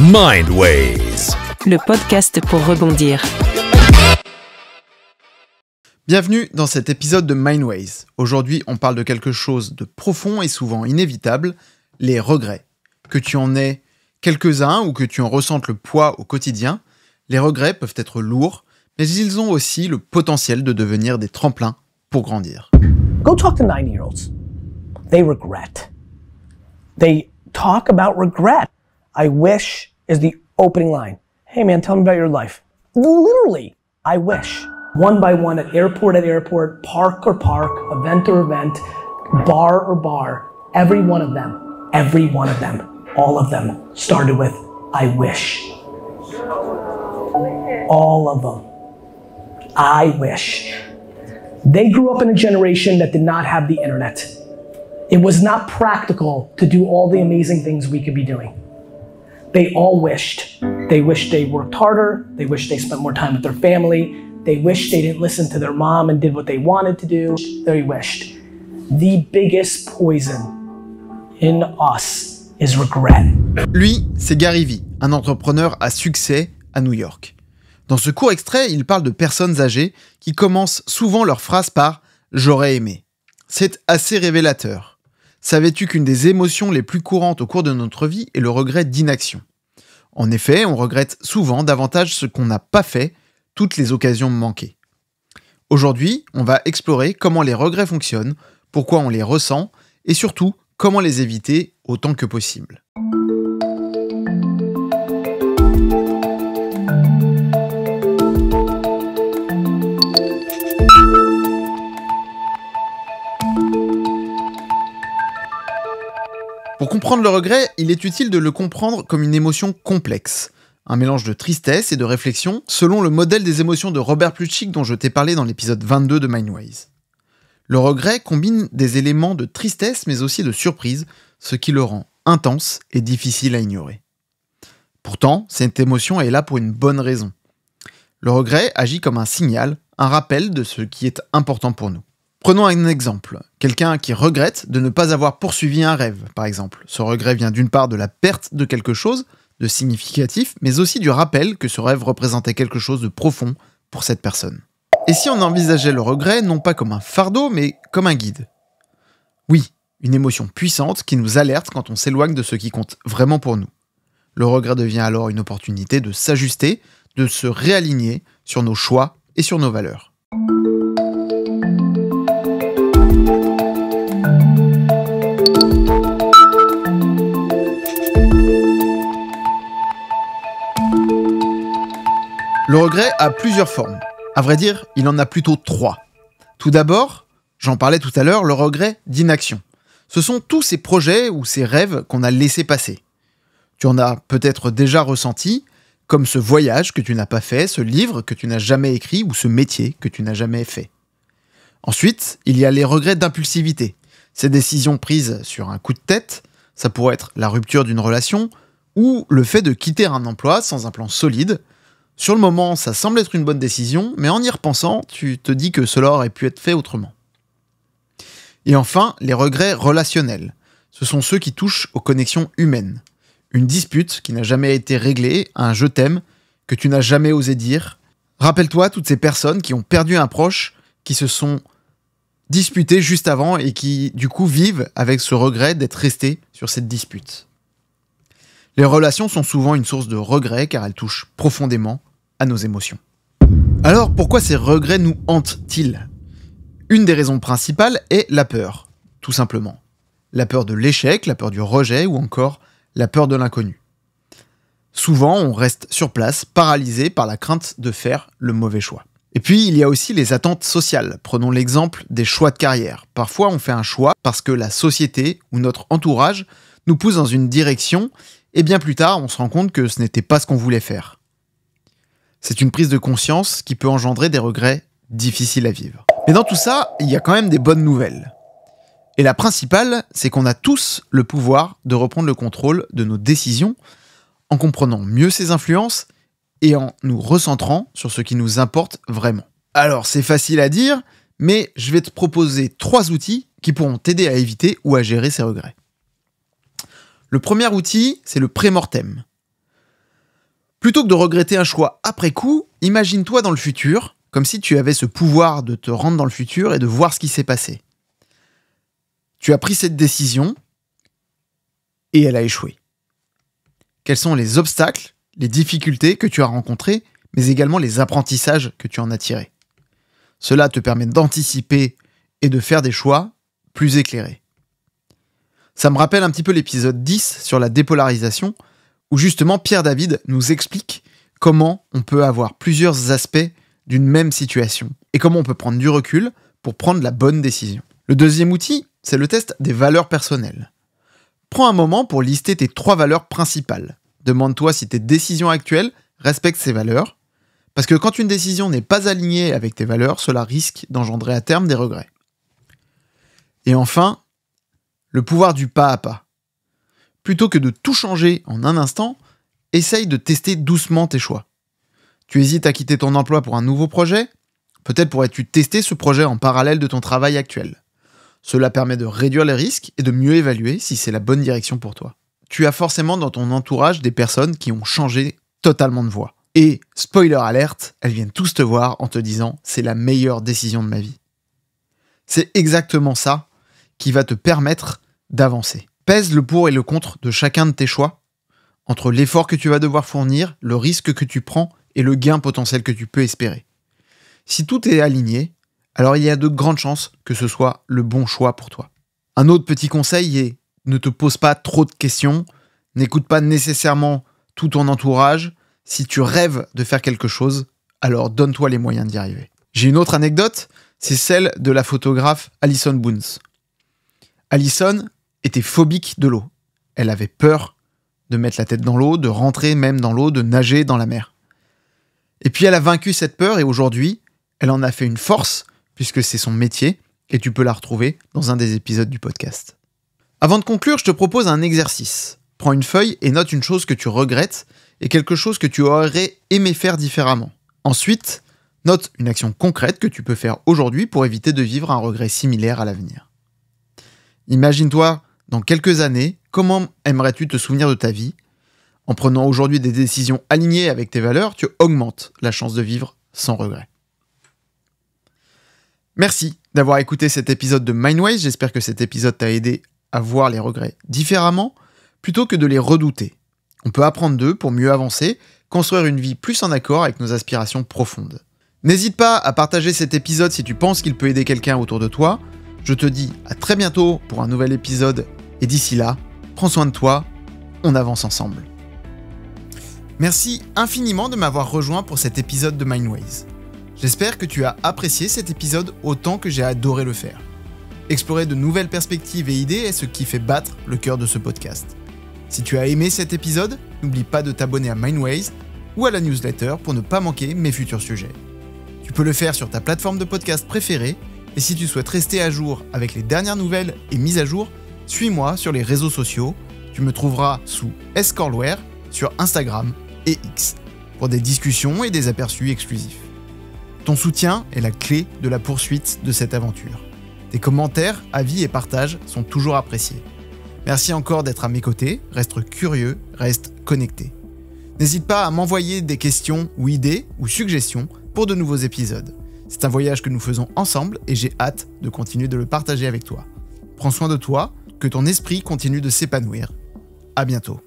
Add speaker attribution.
Speaker 1: Mindways,
Speaker 2: le podcast pour rebondir.
Speaker 3: Bienvenue dans cet épisode de Mindways. Aujourd'hui, on parle de quelque chose de profond et souvent inévitable, les regrets. Que tu en aies quelques-uns ou que tu en ressentes le poids au quotidien, les regrets peuvent être lourds, mais ils ont aussi le potentiel de devenir des tremplins pour grandir.
Speaker 4: Go talk to 9-year-olds. They regret. They talk about regret. I wish is the opening line. Hey man, tell me about your life. Literally, I wish. One by one, at airport, park or park, event or event, bar or bar, every one of them, all of them started with, I wish. All of them. I wish. They grew up in a generation that did not have the internet. It was not practical to do all the amazing things we could be doing. They all wished. They wished they worked harder. They wished they spent more time with their family. They wished they didn't listen to their mom and did what they wanted to do. They wished. The biggest poison in us is regret.
Speaker 3: Lui, c'est Gary Vee, un entrepreneur à succès à New York. Dans ce court extrait, il parle de personnes âgées qui commencent souvent leur phrase par « j'aurais aimé ». C'est assez révélateur. Savais-tu qu'une des émotions les plus courantes au cours de notre vie est le regret d'inaction ? En effet, on regrette souvent davantage ce qu'on n'a pas fait, toutes les occasions manquées. Aujourd'hui, on va explorer comment les regrets fonctionnent, pourquoi on les ressent, et surtout, comment les éviter autant que possible. Pour comprendre le regret, il est utile de le comprendre comme une émotion complexe, un mélange de tristesse et de réflexion selon le modèle des émotions de Robert Plutchik dont je t'ai parlé dans l'épisode 22 de Mindways. Le regret combine des éléments de tristesse mais aussi de surprise, ce qui le rend intense et difficile à ignorer. Pourtant, cette émotion est là pour une bonne raison. Le regret agit comme un signal, un rappel de ce qui est important pour nous. Prenons un exemple. Quelqu'un qui regrette de ne pas avoir poursuivi un rêve, par exemple. Ce regret vient d'une part de la perte de quelque chose de significatif, mais aussi du rappel que ce rêve représentait quelque chose de profond pour cette personne. Et si on envisageait le regret non pas comme un fardeau, mais comme un guide ? Oui, une émotion puissante qui nous alerte quand on s'éloigne de ce qui compte vraiment pour nous. Le regret devient alors une opportunité de s'ajuster, de se réaligner sur nos choix et sur nos valeurs. Le regret a plusieurs formes. À vrai dire, il en a plutôt 3. Tout d'abord, j'en parlais tout à l'heure, le regret d'inaction. Ce sont tous ces projets ou ces rêves qu'on a laissés passer. Tu en as peut-être déjà ressenti, comme ce voyage que tu n'as pas fait, ce livre que tu n'as jamais écrit ou ce métier que tu n'as jamais fait. Ensuite, il y a les regrets d'impulsivité. Ces décisions prises sur un coup de tête, ça pourrait être la rupture d'une relation ou le fait de quitter un emploi sans un plan solide. Sur le moment, ça semble être une bonne décision, mais en y repensant, tu te dis que cela aurait pu être fait autrement. Et enfin, les regrets relationnels. Ce sont ceux qui touchent aux connexions humaines. Une dispute qui n'a jamais été réglée, un « je t'aime » que tu n'as jamais osé dire. Rappelle-toi toutes ces personnes qui ont perdu un proche, qui se sont disputées juste avant et qui, du coup, vivent avec ce regret d'être restés sur cette dispute. Les relations sont souvent une source de regret car elles touchent profondément à nos émotions. Alors, pourquoi ces regrets nous hantent-ils ? Une des raisons principales est la peur, tout simplement. La peur de l'échec, la peur du rejet ou encore la peur de l'inconnu. Souvent, on reste sur place, paralysé par la crainte de faire le mauvais choix. Et puis, il y a aussi les attentes sociales. Prenons l'exemple des choix de carrière. Parfois, on fait un choix parce que la société ou notre entourage nous pousse dans une direction et bien plus tard, on se rend compte que ce n'était pas ce qu'on voulait faire. C'est une prise de conscience qui peut engendrer des regrets difficiles à vivre. Mais dans tout ça, il y a quand même des bonnes nouvelles. Et la principale, c'est qu'on a tous le pouvoir de reprendre le contrôle de nos décisions en comprenant mieux ces influences et en nous recentrant sur ce qui nous importe vraiment. Alors, c'est facile à dire, mais je vais te proposer 3 outils qui pourront t'aider à éviter ou à gérer ces regrets. Le premier outil, c'est le pré-mortem. Plutôt que de regretter un choix après coup, imagine-toi dans le futur, comme si tu avais ce pouvoir de te rendre dans le futur et de voir ce qui s'est passé. Tu as pris cette décision et elle a échoué. Quels sont les obstacles, les difficultés que tu as rencontrées, mais également les apprentissages que tu en as tirés. Cela te permet d'anticiper et de faire des choix plus éclairés. Ça me rappelle un petit peu l'épisode 10 sur la dépolarisation, où justement Pierre David nous explique comment on peut avoir plusieurs aspects d'une même situation et comment on peut prendre du recul pour prendre la bonne décision. Le deuxième outil, c'est le test des valeurs personnelles. Prends un moment pour lister tes 3 valeurs principales. Demande-toi si tes décisions actuelles respectent ces valeurs, parce que quand une décision n'est pas alignée avec tes valeurs, cela risque d'engendrer à terme des regrets. Et enfin, le pouvoir du pas à pas. Plutôt que de tout changer en un instant, essaye de tester doucement tes choix. Tu hésites à quitter ton emploi pour un nouveau projet ? Peut-être pourrais-tu tester ce projet en parallèle de ton travail actuel. Cela permet de réduire les risques et de mieux évaluer si c'est la bonne direction pour toi. Tu as forcément dans ton entourage des personnes qui ont changé totalement de voie. Et, spoiler alerte, elles viennent tous te voir en te disant « c'est la meilleure décision de ma vie ». C'est exactement ça qui va te permettre d'avancer. Pèse le pour et le contre de chacun de tes choix, entre l'effort que tu vas devoir fournir, le risque que tu prends et le gain potentiel que tu peux espérer. Si tout est aligné, alors il y a de grandes chances que ce soit le bon choix pour toi. Un autre petit conseil est ne te pose pas trop de questions, n'écoute pas nécessairement tout ton entourage. Si tu rêves de faire quelque chose, alors donne-toi les moyens d'y arriver. J'ai une autre anecdote, c'est celle de la photographe Alison Boons. Alison était phobique de l'eau. Elle avait peur de mettre la tête dans l'eau, de rentrer même dans l'eau, de nager dans la mer. Et puis elle a vaincu cette peur et aujourd'hui, elle en a fait une force puisque c'est son métier et tu peux la retrouver dans un des épisodes du podcast. Avant de conclure, je te propose un exercice. Prends une feuille et note une chose que tu regrettes et quelque chose que tu aurais aimé faire différemment. Ensuite, note une action concrète que tu peux faire aujourd'hui pour éviter de vivre un regret similaire à l'avenir. Imagine-toi, dans quelques années, comment aimerais-tu te souvenir de ta vie ? En prenant aujourd'hui des décisions alignées avec tes valeurs, tu augmentes la chance de vivre sans regret. Merci d'avoir écouté cet épisode de Mindways. J'espère que cet épisode t'a aidé à voir les regrets différemment, plutôt que de les redouter. On peut apprendre d'eux pour mieux avancer, construire une vie plus en accord avec nos aspirations profondes. N'hésite pas à partager cet épisode si tu penses qu'il peut aider quelqu'un autour de toi. Je te dis à très bientôt pour un nouvel épisode et d'ici là, prends soin de toi, on avance ensemble. Merci infiniment de m'avoir rejoint pour cet épisode de Mindways. J'espère que tu as apprécié cet épisode autant que j'ai adoré le faire. Explorer de nouvelles perspectives et idées est ce qui fait battre le cœur de ce podcast. Si tu as aimé cet épisode, n'oublie pas de t'abonner à Mindways ou à la newsletter pour ne pas manquer mes futurs sujets. Tu peux le faire sur ta plateforme de podcast préférée et si tu souhaites rester à jour avec les dernières nouvelles et mises à jour, suis-moi sur les réseaux sociaux. Tu me trouveras sous Escorlware sur Instagram et X pour des discussions et des aperçus exclusifs. Ton soutien est la clé de la poursuite de cette aventure. Tes commentaires, avis et partages sont toujours appréciés. Merci encore d'être à mes côtés, reste curieux, reste connecté. N'hésite pas à m'envoyer des questions ou idées ou suggestions pour de nouveaux épisodes. C'est un voyage que nous faisons ensemble et j'ai hâte de continuer de le partager avec toi. Prends soin de toi, que ton esprit continue de s'épanouir. À bientôt.